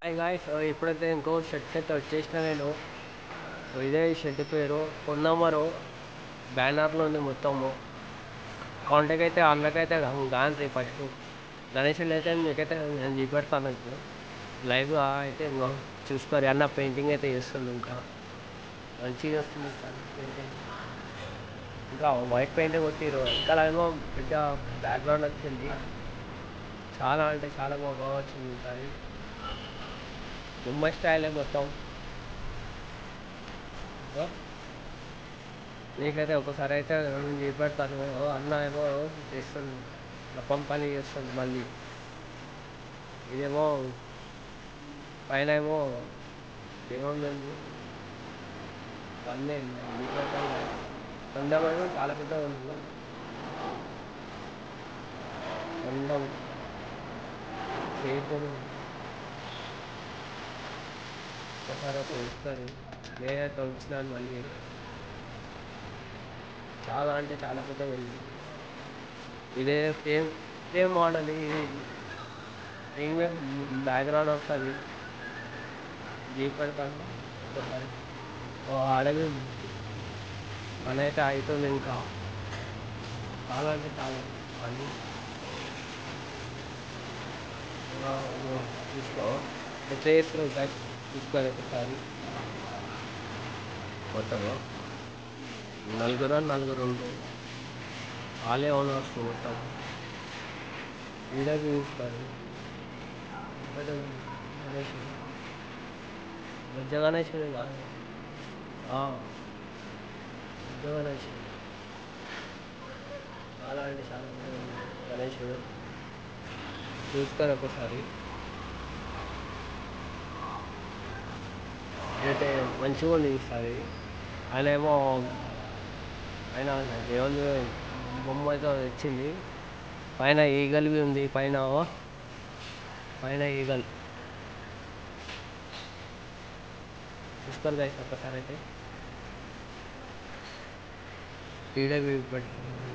Hi guys ఇప్పుడైతే ఇంకో shirt అయితే వచ్చేసిన నేను. ఇదే షర్ట్ పేరు పొన్నమరు. బ్యానర్లో ఉంది మొత్తము. కాంటాక్ట్ అయితే అందులోకైతే గాంధీ ఫస్ట్ గణేషులు అయితే మీకైతే నేను చూపెడతాను ఇప్పుడు లైవ్గా అయితే ఇంకో చూసుకోరు అన్న పెయింటింగ్ అయితే చేస్తుంది ఇంకా మంచిగా వస్తుంది సార్ పెయింటింగ్. ఇంకా వైట్ పెయింట్ కొట్టిరు ఇంకా ఏమో పెద్ద బ్యాక్గ్రౌండ్ వచ్చింది. చాలా అంటే చాలా బాగా వచ్చింది సార్. ముంబై స్టైలే మొత్తం. నీకైతే ఒకసారి అయితే నేను చూపెడతాను. అన్న ఏమో చేస్తుంది రకం పని చేస్తుంది. మళ్ళీ ఇదేమో పైన ఏమో ఏముందండి అన్నీ చూపెడతాను. అందమైన చాలా పెద్ద ఉంది. అందం చేతులు ఒకసారి చూస్తారు. నేనైతే వచ్చినాను మళ్ళీ చాలా అంటే చాలా పెద్దగా ఉంది. ఇదే సేమ్ సేమ్ మోడల్ ఇది ప్రీమియం బ్యాక్గ్రౌండ్ వస్తుంది. జీప్ పెడతాను ఒకసారి అడవి పని అయితే అవుతుంది ఇంకా చాలా అంటే చాలా పని చూసుకో ఎట్లా చేస్తున్నావు సార్ చూసుకోవాలి ఒకసారి. మొత్తము నలుగురు ఉండు వాళ్ళే ఓనర్స్ మొత్తం వీడియో చూస్తారు. గణేశుడు బుజ్జ గణేశుడు కాదు బుజ్జ గణేశుడు చాలా అంటే చాలా గణేశుడు చూస్తారు ఒకసారి. అయితే మంచిగా ఉంది ఈసారి. ఆయన ఏమో ఆయన దేవుని బొమ్మ అయితే వచ్చింది. పైన ఈగల్వి ఉంది. పైన పైన ఈగల్ చూస్తారు కదా ఒకసారి అయితే వీడియో పెట్టి